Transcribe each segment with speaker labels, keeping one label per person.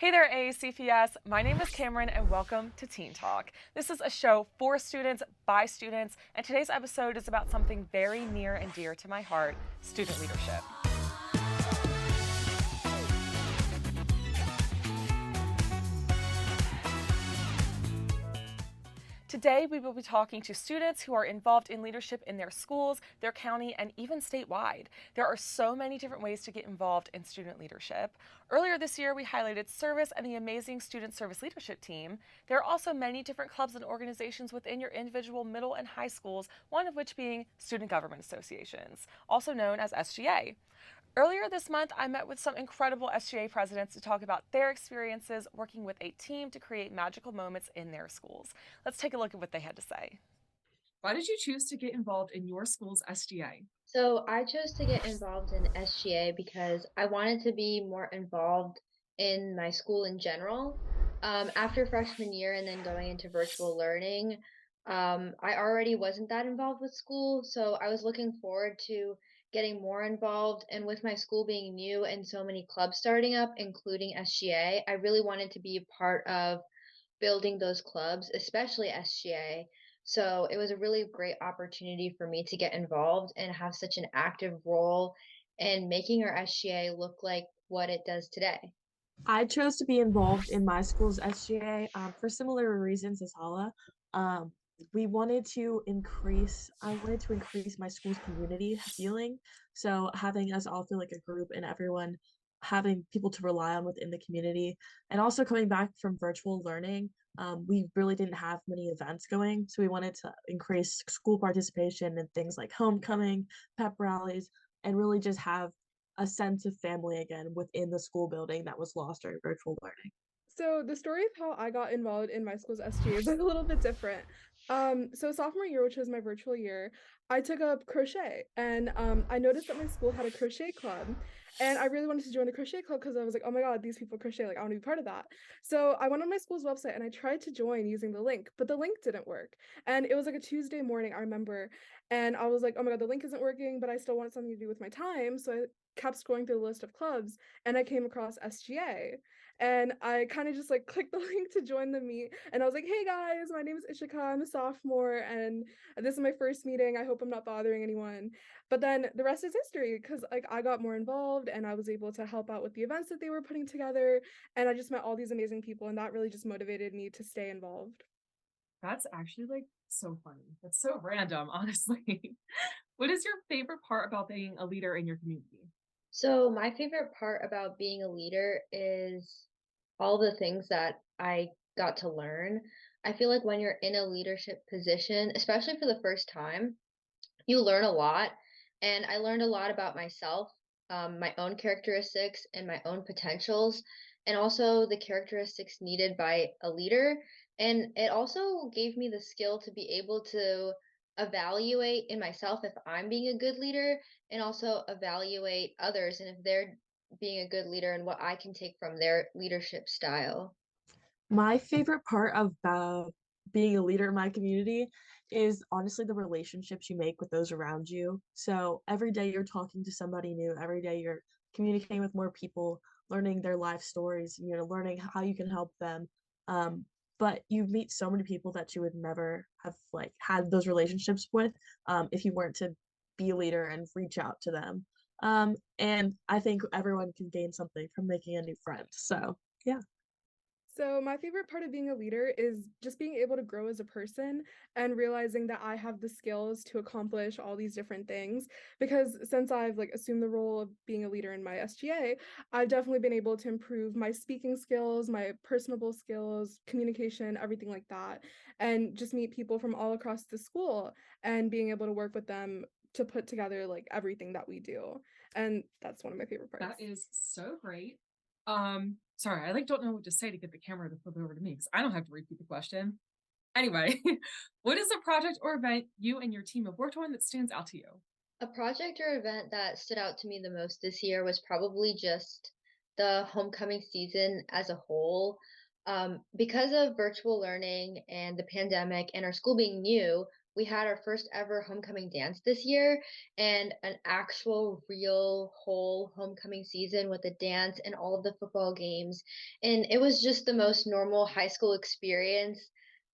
Speaker 1: Hey there, AACPS. My name is Camryn, and welcome to Teen Talk. This is a show for students, by students, and today's episode is about something very near and dear to my heart: student leadership. Today, we will be talking to students who are involved in leadership in their schools, their county, and even statewide. There are so many different ways to get involved in student leadership. Earlier this year, we highlighted service and the amazing student service leadership team. There are also many different clubs and organizations within your individual middle and high schools, one of which being student government associations, also known as SGA. Earlier this month, I met with some incredible SGA presidents to talk about their experiences working with a team to create magical moments in their schools. Let's take a look at what they had to say.
Speaker 2: Why did you choose to get involved in your school's SGA?
Speaker 3: So I chose to get involved in SGA because I wanted to be more involved in my school in general. After freshman year and then going into virtual learning, I already wasn't that involved with school, so I was looking forward to getting more involved. And with my school being new and so many clubs starting up, including SGA, I really wanted to be a part of building those clubs, especially SGA. So it was a really great opportunity for me to get involved and have such an active role in making our SGA look like what it does today.
Speaker 4: I chose to be involved in my school's SGA for similar reasons as Hala. Um, I wanted to increase my school's community feeling. So having us all feel like a group and everyone having people to rely on within the community. And also coming back from virtual learning, we really didn't have many events going. So we wanted to increase school participation in things like homecoming, pep rallies, and really just have a sense of family again within the school building that was lost during virtual learning.
Speaker 5: So the story of how I got involved in my school's SG is like a little bit different. So sophomore year, which was my virtual year, I took up crochet, and I noticed that my school had a crochet club, and I really wanted to join the crochet club because I was like, oh my god, these people crochet, like I want to be part of that. So I went on my school's website and I tried to join using the link, but the link didn't work, and it was like a Tuesday morning, I remember, and I was like, oh my god, the link isn't working, but I still want something to do with my time, so I kept scrolling through the list of clubs, and I came across SGA. And I kind of just like clicked the link to join the meet. And I was like, hey guys, my name is Ishika. I'm a sophomore and this is my first meeting. I hope I'm not bothering anyone. But then the rest is history because like I got more involved and I was able to help out with the events that they were putting together. And I just met all these amazing people and that really just motivated me to stay involved.
Speaker 2: That's actually like so funny. That's so random, honestly. What is your favorite part about being a leader in your community?
Speaker 3: So my favorite part about being a leader is all the things that I got to learn. I feel like when you're in a leadership position, especially for the first time, you learn a lot. And I learned a lot about myself, my own characteristics and my own potentials, and also the characteristics needed by a leader. And it also gave me the skill to be able to evaluate in myself if I'm being a good leader and also evaluate others and if they're being a good leader and what I can take from their leadership style.
Speaker 4: My favorite part of being a leader in my community is honestly the relationships you make with those around you. So every day you're talking to somebody new, every day you're communicating with more people, learning their life stories, learning how you can help them. Um, but you meet so many people that you would never have like had those relationships with if you weren't to be a leader and reach out to them. And I think everyone can gain something from making a new friend. So yeah.
Speaker 5: So, my favorite part of being a leader is just being able to grow as a person and realizing that I have the skills to accomplish all these different things. Because since I've like assumed the role of being a leader in my SGA, I've definitely been able to improve my speaking skills, my personable skills, communication, everything like that, and just meet people from all across the school and being able to work with them to put together like everything that we do. And that's one of my favorite
Speaker 2: That
Speaker 5: parts.
Speaker 2: is so great. Sorry, I like don't know what to say to get the camera to flip over to me because I don't have to repeat the question. Anyway, what is a project or event you and your team have worked on that stands out to you?
Speaker 3: A project or event that stood out to me the most this year was probably just the homecoming season as a whole. Because of virtual learning and the pandemic and our school being new, we had our first ever homecoming dance this year and an actual real whole homecoming season with a dance and all of the football games. And it was just the most normal high school experience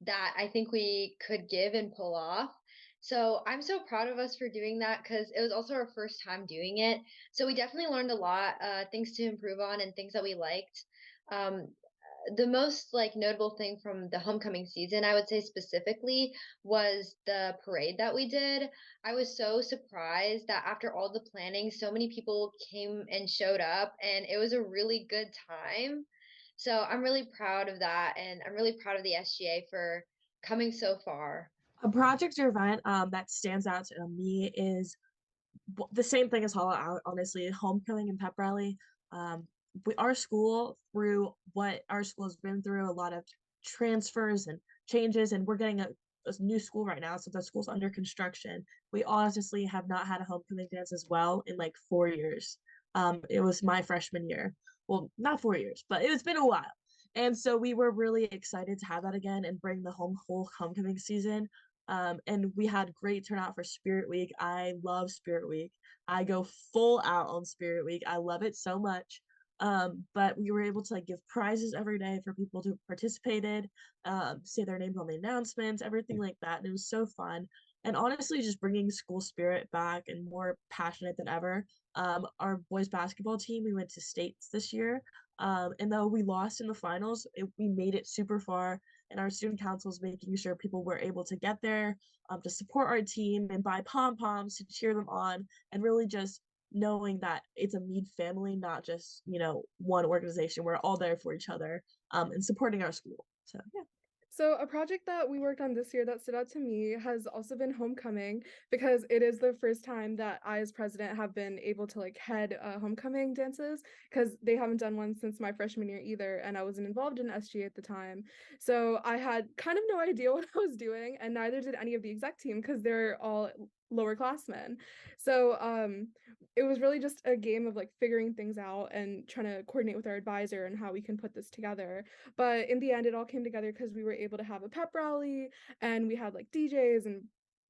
Speaker 3: that I think we could give and pull off. So I'm so proud of us for doing that because it was also our first time doing it. So we definitely learned a lot, things to improve on and things that we liked. Um, the most like notable thing from the homecoming season, I would say specifically, was the parade that we did. I was so surprised that after all the planning, so many people came and showed up, and it was a really good time. So I'm really proud of that, and I'm really proud of the SGA for coming so far.
Speaker 4: A project or event that stands out to me is the same thing as Hall Out, honestly, homecoming and pep rally. Our school, through what our school has been through, a lot of transfers and changes, and we're getting a new school right now, so the school's under construction. We honestly have not had a homecoming dance as well in like 4 years. It was my freshman year. Well, not 4 years, but it's been a while. And so we were really excited to have that again and bring the whole homecoming season. And we had great turnout for Spirit Week. I love Spirit Week. I go full out on Spirit Week. I love it so much. But we were able to like give prizes every day for people who participated, say their names on the announcements, everything like that. And it was so fun. And honestly, just bringing school spirit back and more passionate than ever. Our boys basketball team, we went to states this year. And though we lost in the finals, we made it super far, and our student council is making sure people were able to get there, to support our team and buy pom poms to cheer them on, and really just knowing that it's a Mead family, not just one organization. We're all there for each other, and supporting our school. So yeah.
Speaker 5: So a project that we worked on this year that stood out to me has also been homecoming, because it is the first time that I, as president, have been able to like head homecoming dances, because they haven't done one since my freshman year either, and I wasn't involved in SG at the time. So I had kind of no idea what I was doing, and neither did any of the exec team because they're all lower classmen. So it was really just a game of like figuring things out and trying to coordinate with our advisor and how we can put this together. But in the end, it all came together because we were able to have a pep rally, and we had like DJs and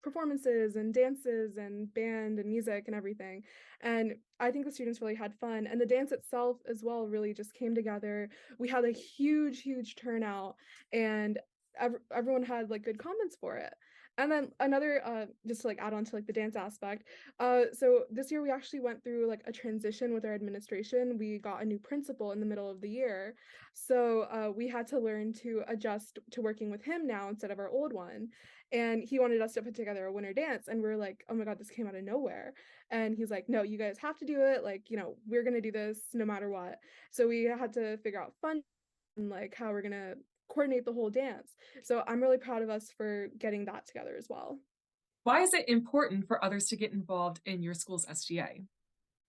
Speaker 5: performances and dances and band and music and everything. And I think the students really had fun, and the dance itself as well really just came together. We had a huge turnout, and everyone had like good comments for it. And then another, just to like add on to like the dance aspect, so this year we actually went through like a transition with our administration. We got a new principal in the middle of the year, so we had to learn to adjust to working with him now instead of our old one. And he wanted us to put together a winter dance, and we're like, oh my god, this came out of nowhere. And he's like, no, you guys have to do it, like, we're gonna do this no matter what. So we had to figure out fun and like how we're gonna coordinate the whole dance. So I'm really proud of us for getting that together as well.
Speaker 2: Why is it important for others to get involved in your school's SGA?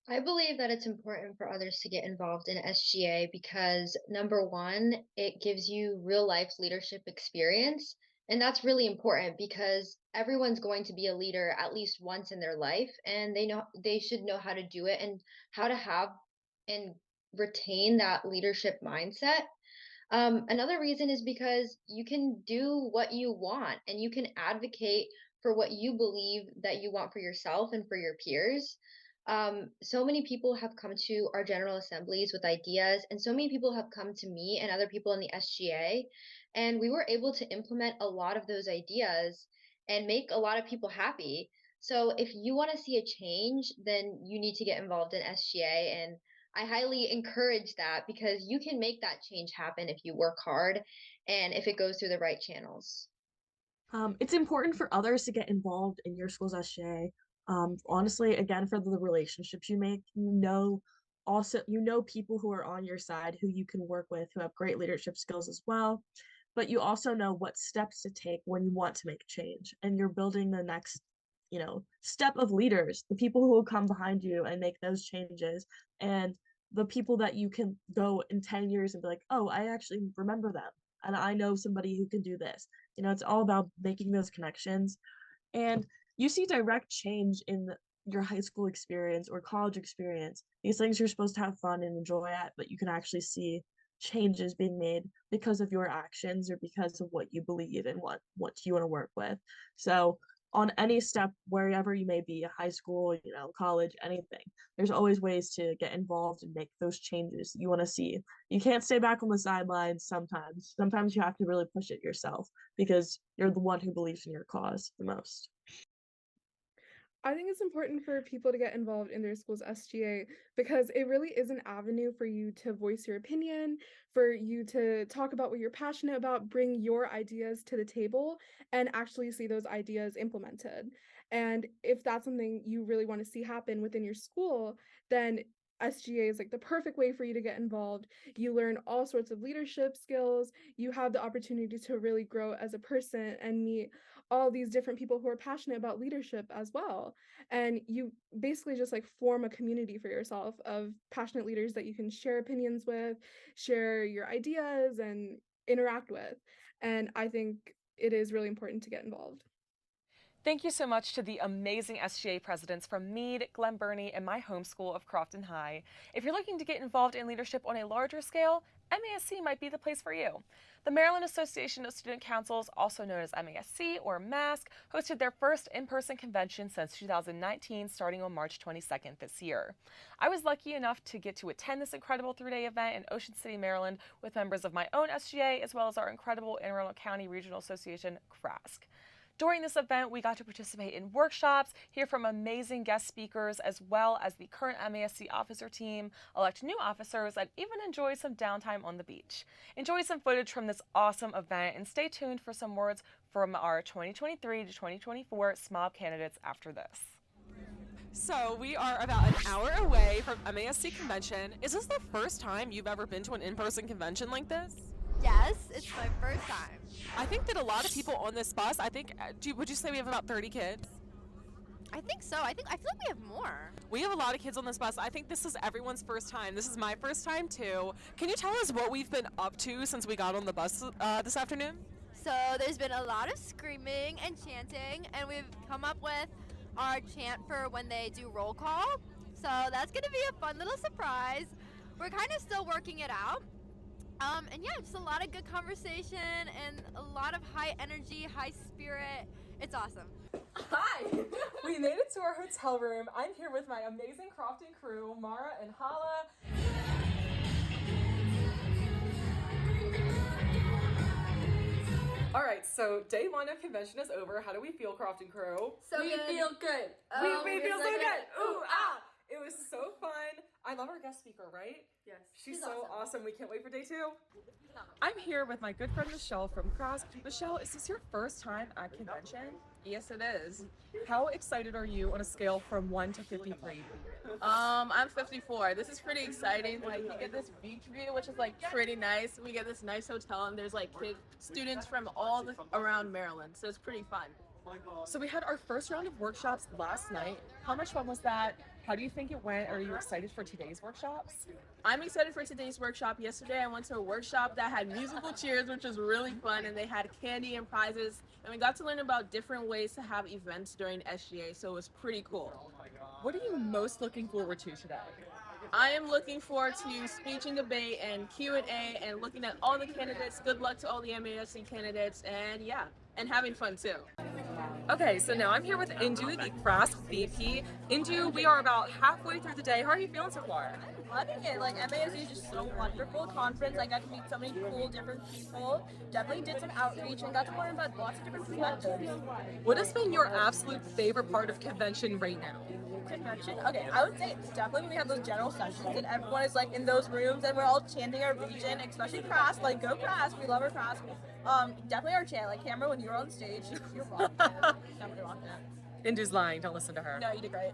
Speaker 3: I believe that it's important for others to get involved in SGA because number one, it gives you real life leadership experience. And that's really important because everyone's going to be a leader at least once in their life, and they should know how to do it and how to have and retain that leadership mindset. Another reason is because you can do what you want and you can advocate for what you believe that you want for yourself and for your peers. So many people have come to our general assemblies with ideas, and so many people have come to me and other people in the SGA, and we were able to implement a lot of those ideas and make a lot of people happy. So if you want to see a change, then you need to get involved in SGA, and I highly encourage that because you can make that change happen if you work hard and if it goes through the right channels.
Speaker 4: It's important for others to get involved in your school's SGA. Honestly, again, for the relationships you make, also people who are on your side who you can work with, who have great leadership skills as well. But you also know what steps to take when you want to make change, and you're building the next, step of leaders, the people who will come behind you and make those changes, and the people that you can go in 10 years and be like, oh, I actually remember them, and I know somebody who can do this. It's all about making those connections. And you see direct change in your high school experience or college experience. These things you're supposed to have fun and enjoy at, but you can actually see changes being made because of your actions or because of what you believe and what you want to work with. So on any step, wherever you may be, high school, college, anything, there's always ways to get involved and make those changes you want to see. You can't stay back on the sidelines sometimes. Sometimes you have to really push it yourself because you're the one who believes in your cause the most.
Speaker 5: I think it's important for people to get involved in their school's SGA because it really is an avenue for you to voice your opinion, for you to talk about what you're passionate about, bring your ideas to the table, and actually see those ideas implemented. And if that's something you really want to see happen within your school, then SGA is like the perfect way for you to get involved. You learn all sorts of leadership skills. You have the opportunity to really grow as a person and meet all these different people who are passionate about leadership as well. And you basically just like form a community for yourself of passionate leaders that you can share opinions with, share your ideas, and interact with. And I think it is really important to get involved.
Speaker 1: Thank you so much to the amazing SGA presidents from Meade, Glen Burnie, and my home school of Crofton High. If you're looking to get involved in leadership on a larger scale, MASC might be the place for you. The Maryland Association of Student Councils, also known as MASC or MASC, hosted their first in-person convention since 2019, starting on March 22nd this year. I was lucky enough to get to attend this incredible 3-day event in Ocean City, Maryland, with members of my own SGA, as well as our incredible Anne Arundel County Regional Association, CRASC. During this event, we got to participate in workshops, hear from amazing guest speakers, as well as the current MASC officer team, elect new officers, and even enjoy some downtime on the beach. Enjoy some footage from this awesome event, and stay tuned for some words from our 2023 to 2024 SMOB candidates after this. So we are about an hour away from MASC convention. Is this the first time you've ever been to an in-person convention like this?
Speaker 6: Yes, it's my first time.
Speaker 1: I think that a lot of people on this bus, would you say we have about 30 kids?
Speaker 6: I think so. I feel like we have more.
Speaker 1: We have a lot of kids on this bus. I think this is everyone's first time. This is my first time too. Can you tell us what we've been up to since we got on the bus this afternoon?
Speaker 6: So there's been a lot of screaming and chanting, and we've come up with our chant for when they do roll call. So that's going to be a fun little surprise. We're kind of still working it out. And yeah, just a lot of good conversation and a lot of high energy, high spirit. It's awesome.
Speaker 1: Hi! We made it to our hotel room. I'm here with my amazing Crofton crew, Mara and Hala. All right, so day one of convention is over. How do we feel, Crofton crew?
Speaker 6: We feel good.
Speaker 1: We feel so good. Ooh, ah! It was so fun. I love our guest speaker, right?
Speaker 6: Yes.
Speaker 1: She's so awesome. We can't wait for day two. I'm here with my good friend Michelle from Cross. Michelle, is this your first time at convention?
Speaker 7: Yes, it is.
Speaker 1: How excited are you on a scale from 1 to 53?
Speaker 7: I'm 54. This is pretty exciting. Like, we get this beach view, which is like pretty nice. We get this nice hotel, and there's like students from around Maryland, so it's pretty fun.
Speaker 1: So we had our first round of workshops last night. How much fun was that? How do you think it went? Are you excited for today's workshops?
Speaker 7: I'm excited for today's workshop. Yesterday, I went to a workshop that had musical chairs, which was really fun, and they had candy and prizes, and we got to learn about different ways to have events during SGA, so it was pretty cool.
Speaker 1: What are you most looking forward to today?
Speaker 7: I am looking forward to speech and debate and Q&A and looking at all the candidates. Good luck to all the MASC candidates, and yeah, and having fun too.
Speaker 1: Okay, so now I'm here with Indu, the CRASC VP. Indu, we are about halfway through the day. How are you feeling so far?
Speaker 8: Loving it. Like, MASC is just so wonderful conference. I got to meet so many cool different people. Definitely did some outreach and got to learn about lots of different perspectives.
Speaker 1: What has been your absolute favorite part of convention right now?
Speaker 8: Convention. Okay, I would say definitely when we have those general sessions and everyone is like in those rooms and we're all chanting our region, especially CRASC, like go CRASC, we love our CRASC. Definitely our chant, like Camryn, when you were on stage, you're rocking it. Definitely rocking it.
Speaker 1: Indu's lying, don't listen to her.
Speaker 8: No, you did great.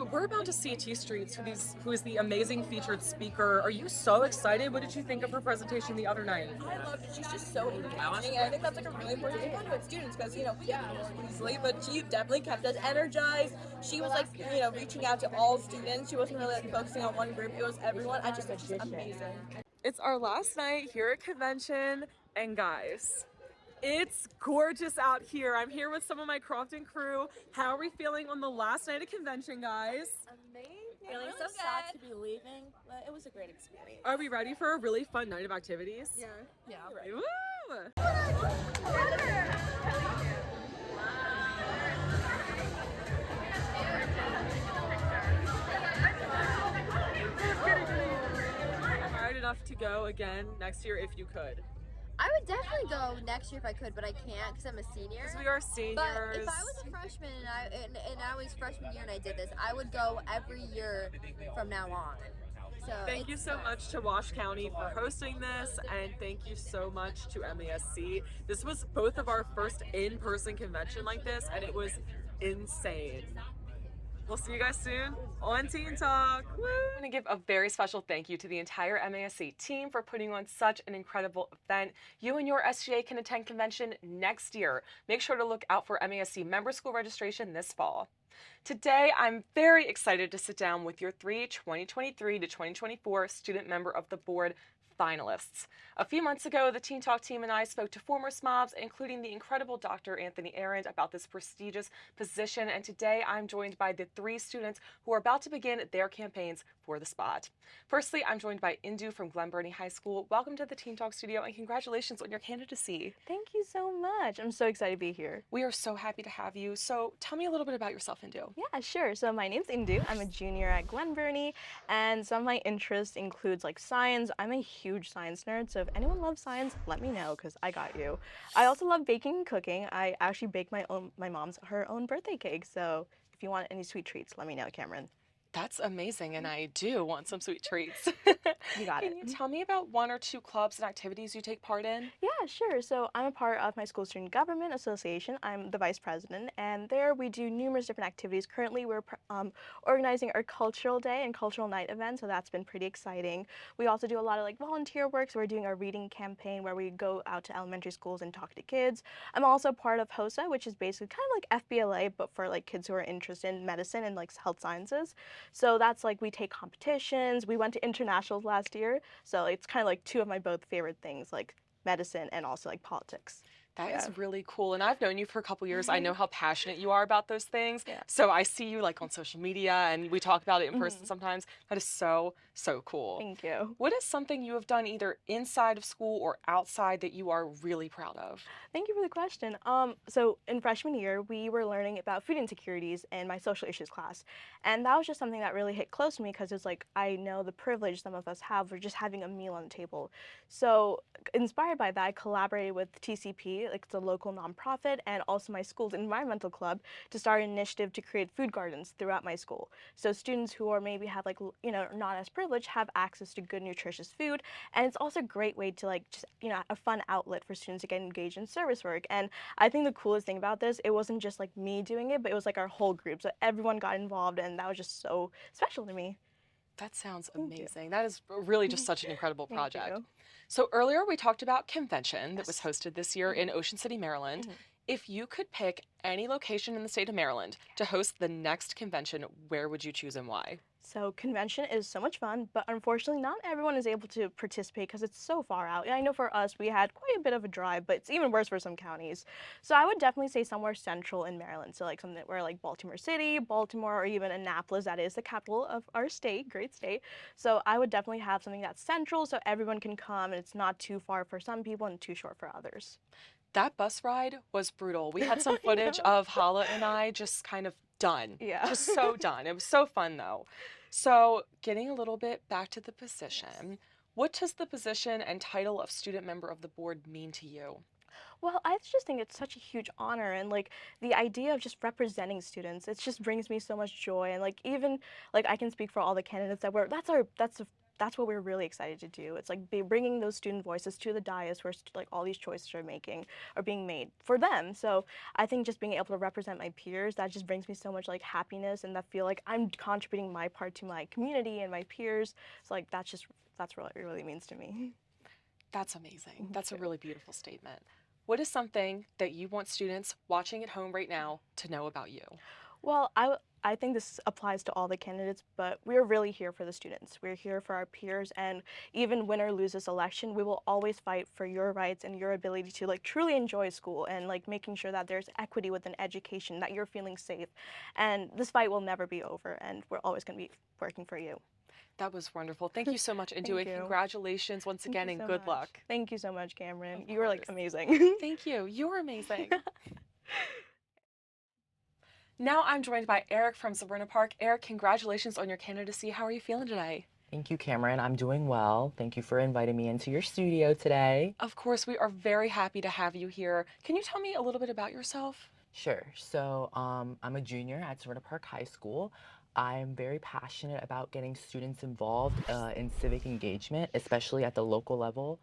Speaker 1: We're about to see T Streets, who is the amazing featured speaker. Are you so excited? What did you think of her presentation the other night?
Speaker 8: I loved it. She's just so engaging, and I think that's like a really important thing with students because, you know, we get easily, but she definitely kept us energized. She was like, you know, reaching out to all students. She wasn't really like focusing on one group. It was everyone. I just think she's amazing.
Speaker 1: It's our last night here at convention, and guys, it's gorgeous out here. I'm here with some of my Crofton crew. How are we feeling on the last night of convention, guys?
Speaker 6: Amazing.
Speaker 7: Feeling
Speaker 8: really
Speaker 7: so sad
Speaker 8: good.
Speaker 7: to be leaving, but it was a great experience.
Speaker 9: Are we ready for a really fun night of activities?
Speaker 7: Yeah.
Speaker 9: Woo! Excited enough to go again next year if you could.
Speaker 6: I would definitely go next year if I could, but I can't because I'm a senior.
Speaker 9: Because we are seniors.
Speaker 6: But if I was a freshman and I was freshman year and I did this, I would go every year from now on. So
Speaker 9: Thank you so much to Wash County for hosting this, and thank you so much to MASC. This was both of our first in-person convention like this, and it was insane. We'll see you guys soon on Teen Talk. Woo!
Speaker 1: I want to give a very special thank you to the entire MASC team for putting on such an incredible event. You and your SGA can attend convention next year. Make sure to look out for MASC member school registration this fall. Today, I'm very excited to sit down with your 2023 to 2024 Student Member of the Board finalists. A few months ago, the Teen Talk team and I spoke to former SMOBs, including the incredible Dr. Anthony Arend, about this prestigious position, and today I'm joined by the 3 students who are about to begin their campaigns for the spot. Firstly, I'm joined by Indu from Glen Burnie High School. Welcome to the Teen Talk studio and congratulations on your candidacy.
Speaker 10: Thank you so much. I'm so excited to be here.
Speaker 1: We are so happy to have you. So tell me a little bit about yourself, Indu.
Speaker 10: Yeah, sure. So my name's Indu. I'm a junior at Glen Burnie, and some of my interests includes like science. I'm a huge science nerd, so if anyone loves science, let me know because I got you. I also love baking and cooking. I actually baked my mom's her own birthday cake, so if you want any sweet treats, let me know, Camryn.
Speaker 1: That's amazing, and I do want some sweet treats.
Speaker 10: You got it.
Speaker 1: Can you tell me about 1 or 2 clubs and activities you take part in?
Speaker 10: Yeah, sure. So I'm a part of my school student government association. I'm the vice president, and there we do numerous different activities. Currently, we're organizing our cultural day and cultural night event, so that's been pretty exciting. We also do a lot of like volunteer work, so we're doing our reading campaign where we go out to elementary schools and talk to kids. I'm also part of HOSA, which is basically kind of like FBLA, but for like kids who are interested in medicine and like health sciences. So that's like we take competitions. We went to internationals last year, so it's kind of like 2 of my both favorite things, like medicine and also like politics.
Speaker 1: That
Speaker 10: Yeah.
Speaker 1: is really cool. And I've known you for a couple years. I know how passionate you are about those things.
Speaker 10: Yeah.
Speaker 1: So I see you like on social media and we talk about it in person sometimes. That is so, so cool.
Speaker 10: Thank you.
Speaker 1: What is something you have done either inside of school or outside that you are really proud of?
Speaker 10: Thank you for the question. So in freshman year, we were learning about food insecurities in my social issues class. And that was just something that really hit close to me because it's like, I know the privilege some of us have for just having a meal on the table. So inspired by that, I collaborated with TCP, like it's a local nonprofit, and also my school's environmental club to start an initiative to create food gardens throughout my school. So students who are maybe have like, not as privileged have access to good nutritious food. And it's also a great way to like, just, a fun outlet for students to get engaged in service work. And I think the coolest thing about this, it wasn't just like me doing it, but it was like our whole group. So everyone got involved and that was just so special to me.
Speaker 1: That sounds
Speaker 10: Thank you.
Speaker 1: amazing. That is really just such an incredible
Speaker 10: Thank
Speaker 1: project.
Speaker 10: you.
Speaker 1: So earlier we talked about convention that was hosted this year in Ocean City, Maryland. If you could pick any location in the state of Maryland to host the next convention, where would you choose and why?
Speaker 10: So convention is so much fun, but unfortunately not everyone is able to participate because it's so far out. And I know for us, we had quite a bit of a drive, but it's even worse for some counties. So I would definitely say somewhere central in Maryland. So like something where like Baltimore City, Baltimore, or even Annapolis, that is the capital of our state, great state. So I would definitely have something that's central so everyone can come and it's not too far for some people and too short for others.
Speaker 1: That bus ride was brutal. We had some footage of Hala and I just kind of done.
Speaker 10: Yeah.
Speaker 1: Just so done. It was so fun though. So getting a little bit back to the position, what does the position and title of student member of the board mean to you?
Speaker 10: Well, I just think it's such a huge honor, and like the idea of just representing students, it just brings me so much joy. And like even like I can speak for all the candidates that that's what we're really excited to do. It's like bringing those student voices to the dais where like all these choices are being made for them. So I think just being able to represent my peers, that just brings me so much like happiness, and that feel like I'm contributing my part to my community and my peers. So like that's what it really means to me.
Speaker 1: That's amazing. That's a really beautiful statement. What is something that you want students watching at home right now to know about you?
Speaker 10: Well, I think this applies to all the candidates, but we're really here for the students. We're here for our peers, and even win or lose this election, we will always fight for your rights and your ability to like truly enjoy school and like making sure that there's equity within education, that you're feeling safe. And this fight will never be over, and we're always going to be working for you.
Speaker 1: That was wonderful. Thank you so much,
Speaker 10: Thank
Speaker 1: Indua.
Speaker 10: you.
Speaker 1: Congratulations once
Speaker 10: Thank
Speaker 1: again,
Speaker 10: you
Speaker 1: and
Speaker 10: so
Speaker 1: good
Speaker 10: much.
Speaker 1: luck.
Speaker 10: Thank you so much, Camryn.
Speaker 1: Of
Speaker 10: You were like
Speaker 1: course.
Speaker 10: amazing.
Speaker 1: Thank you. You're amazing. Now I'm joined by Eric from Sabrina Park. Eric, congratulations on your candidacy. How are you feeling today?
Speaker 11: Thank you, Camryn. I'm doing well. Thank you for inviting me into your studio today.
Speaker 1: Of course, we are very happy to have you here. Can you tell me a little bit about yourself?
Speaker 11: Sure. So, I'm a junior at Sabrina Park High School. I'm very passionate about getting students involved in civic engagement, especially at the local level.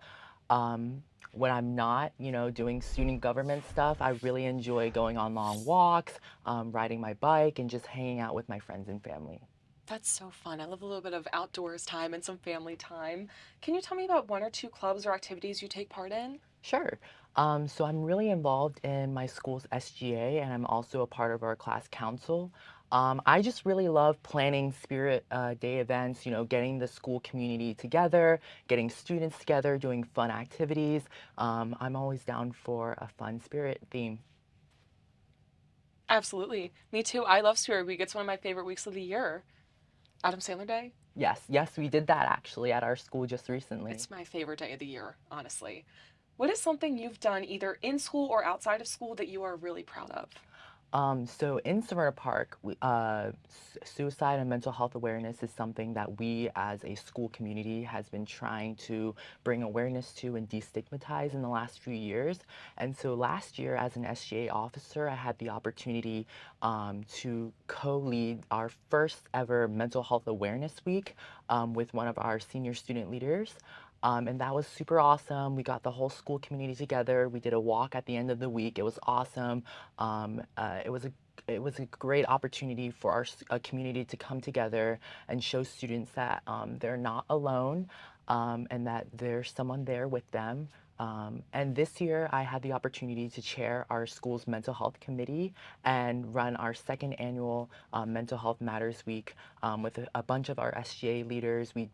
Speaker 11: Um, when I'm not, doing student government stuff, I really enjoy going on long walks, riding my bike, and just hanging out with my friends and family.
Speaker 1: That's so fun. I love a little bit of outdoors time and some family time. Can you tell me about one or two clubs or activities you take part in?
Speaker 11: Sure. So I'm really involved in my school's SGA, and I'm also a part of our class council. I just really love planning Spirit Day events, getting the school community together, getting students together, doing fun activities. I'm always down for a fun spirit theme.
Speaker 1: Absolutely. Me too. I love Spirit Week. It's one of my favorite weeks of the year. Adam Sandler Day?
Speaker 11: Yes, we did that actually at our school just recently.
Speaker 1: It's my favorite day of the year, honestly. What is something you've done either in school or outside of school that you are really proud of?
Speaker 11: So in Sabrina Park, suicide and mental health awareness is something that we as a school community has been trying to bring awareness to and destigmatize in the last few years. And so last year as an SGA officer, I had the opportunity to co-lead our first ever mental health awareness week with one of our senior student leaders. And that was super awesome. We got the whole school community together. We did a walk at the end of the week. It was awesome. It was a great opportunity for our community to come together and show students that they're not alone and that there's someone there with them. And this year, I had the opportunity to chair our school's mental health committee and run our second annual Mental Health Matters Week with a bunch of our SGA leaders. We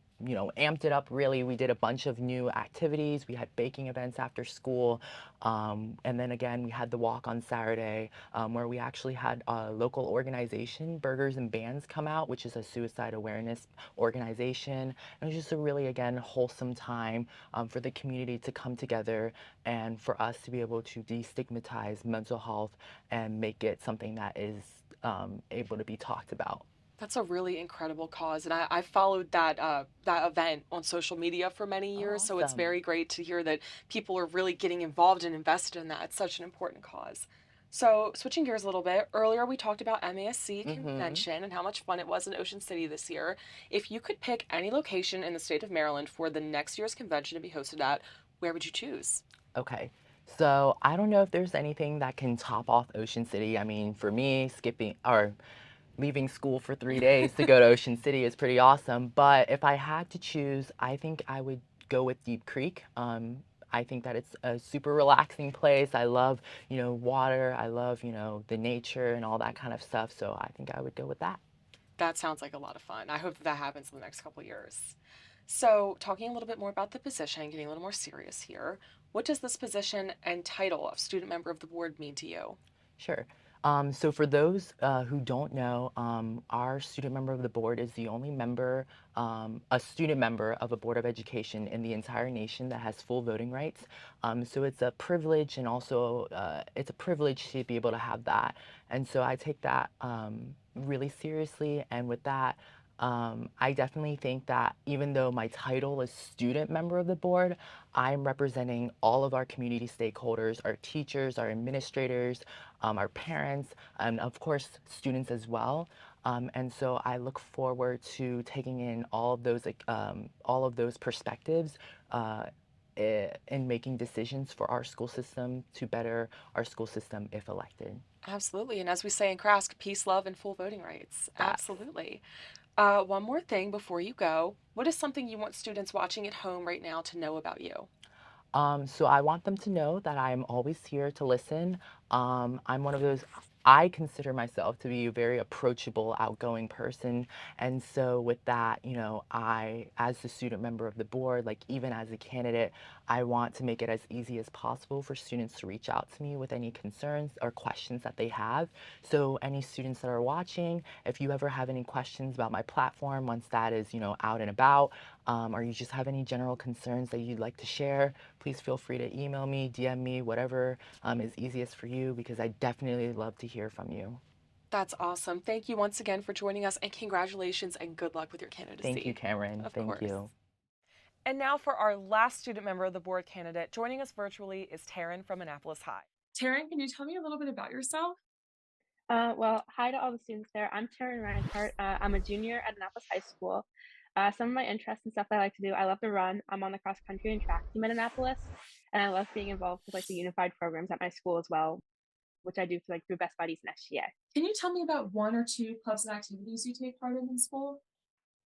Speaker 11: amped it up really. We did a bunch of new activities. We had baking events after school. And then again, we had the walk on Saturday where we actually had a local organization, Burgers and Bands, come out, which is a suicide awareness organization. It was just a really, again, wholesome time for the community to come together and for us to be able to destigmatize mental health and make it something that is able to be talked about.
Speaker 1: That's a really incredible cause, and I followed that event on social media for many years, so it's
Speaker 11: Awesome.
Speaker 1: very great to hear that people are really getting involved and invested in that. It's such an important cause. So switching gears a little bit, earlier we talked about MASC convention and how much fun it was in Ocean City this year. If you could pick any location in the state of Maryland for the next year's convention to be hosted at, where would you choose?
Speaker 11: Okay. So I don't know if there's anything that can top off Ocean City. I mean, for me, leaving school for 3 days to go to Ocean City is pretty awesome. But if I had to choose, I think I would go with Deep Creek. I think that it's a super relaxing place. I love, water. I love, the nature and all that kind of stuff. So I think I would go with that.
Speaker 1: That sounds like a lot of fun. I hope that happens in the next couple of years. So, talking a little bit more about the position, getting a little more serious here, what does this position and title of student member of the board mean to you?
Speaker 11: Sure. So for those who don't know, our student member of the board is the only member, a student member of a board of education in the entire nation that has full voting rights. So it's a privilege, and also it's a privilege to be able to have that. And so I take that really seriously. And with that, I definitely think that even though my title is student member of the board, I'm representing all of our community stakeholders, our teachers, our administrators, our parents, and of course, students as well. And so I look forward to taking in all of those perspectives in making decisions for our school system to better our school system if elected.
Speaker 1: Absolutely. And as we say in Crask, peace, love, and full voting rights. Absolutely. One more thing before you go. What is something you want students watching at home right now to know about you?
Speaker 11: So I want them to know that I'm always here to listen. I'm one of those, I consider myself to be a very approachable, outgoing person. And so with that, I, as the student member of the board, like even as a candidate, I want to make it as easy as possible for students to reach out to me with any concerns or questions that they have. So any students that are watching, if you ever have any questions about my platform, once that is, out and about, or you just have any general concerns that you'd like to share, please feel free to email me, DM me, whatever is easiest for you, because I definitely love to hear from you.
Speaker 1: That's awesome. Thank you once again for joining us, and congratulations and good luck with your candidacy.
Speaker 11: Thank you, Camryn.
Speaker 1: Of
Speaker 11: Thank
Speaker 1: course.
Speaker 11: you.
Speaker 1: And now for our last student member of the board candidate, joining us virtually is Taryn from Annapolis High.
Speaker 2: Taryn, can you tell me a little bit about yourself?
Speaker 12: Well, hi to all the students there. I'm Camryn Reinhardt. I'm a junior at Annapolis High School. Some of my interests and stuff that I like to do, I love to run. I'm on the cross country and track team at Annapolis, and I love being involved with like the unified programs at my school as well, which I do through Best Buddies and SGA.
Speaker 2: Can you tell me about one or two clubs and activities you take part in school?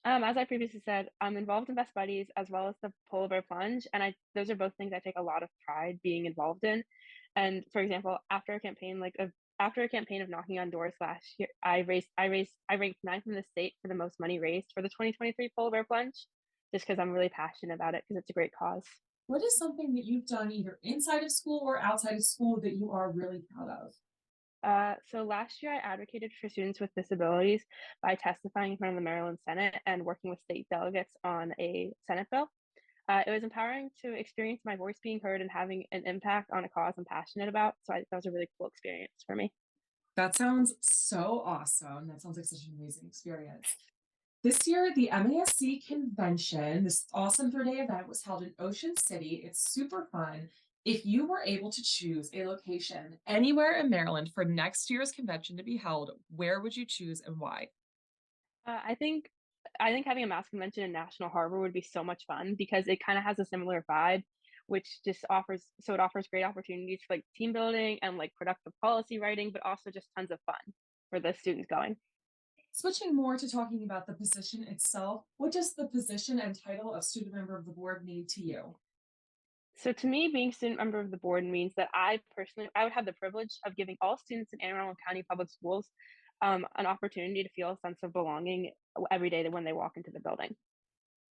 Speaker 12: As I previously said, I'm involved in Best Buddies as well as the polar bear plunge, and those are both things I take a lot of pride being involved in. And for example, after a campaign of knocking on doors last year, I ranked ninth in the state for the most money raised for the 2023 polar bear plunge, just because I'm really passionate about it because it's a great cause.
Speaker 2: What is something that you've done either inside of school or outside of school that you are really proud of?
Speaker 12: So last year I advocated for students with disabilities by testifying in front of the Maryland Senate and working with state delegates on a Senate bill. It was empowering to experience my voice being heard and having an impact on a cause I'm passionate about. So that was a really cool experience for me.
Speaker 2: That sounds so awesome. That sounds like such an amazing experience. This year, the MASC convention, this awesome 3-day event, was held in Ocean City. It's super fun. If you were able to choose a location anywhere in Maryland for next year's convention to be held, where would you choose and why?
Speaker 12: I think having a MASC convention in National Harbor would be so much fun because it kind of has a similar vibe, which just offers great opportunities for like team building and like productive policy writing, but also just tons of fun for the students going.
Speaker 2: Switching more to talking about the position itself, what does the position and title of student member of the board mean to you?
Speaker 12: So to me, being student member of the board means that I would have the privilege of giving all students in Anne Arundel County Public Schools an opportunity to feel a sense of belonging every day when they walk into the building.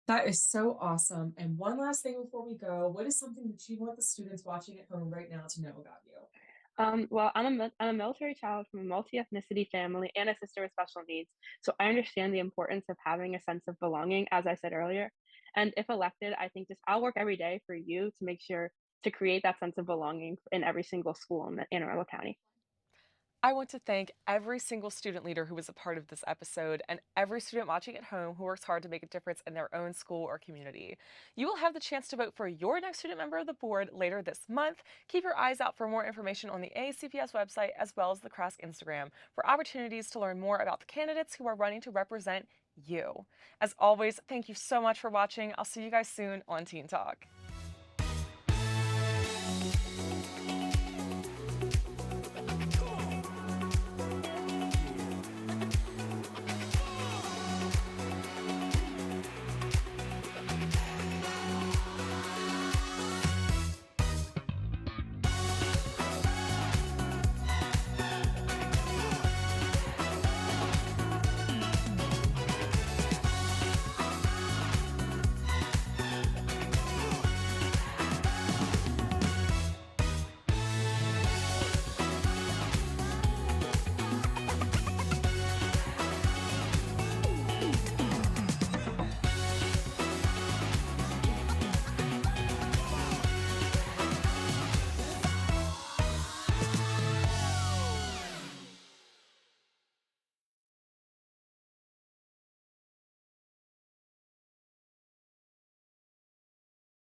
Speaker 2: That is so awesome. And one last thing before we go, what is something that you want the students watching at home right now to know about you?
Speaker 12: Well, I'm a military child from a multi-ethnicity family and a sister with special needs. So I understand the importance of having a sense of belonging, as I said earlier. And if elected, I think I'll work every day for you to make sure to create that sense of belonging in every single school in Anne Arundel County.
Speaker 1: I want to thank every single student leader who was a part of this episode and every student watching at home who works hard to make a difference in their own school or community. You will have the chance to vote for your next student member of the board later this month. Keep your eyes out for more information on the AACPS website as well as the CRASC Instagram for opportunities to learn more about the candidates who are running to represent you. As always, thank you so much for watching. I'll see you guys soon on Teen Talk.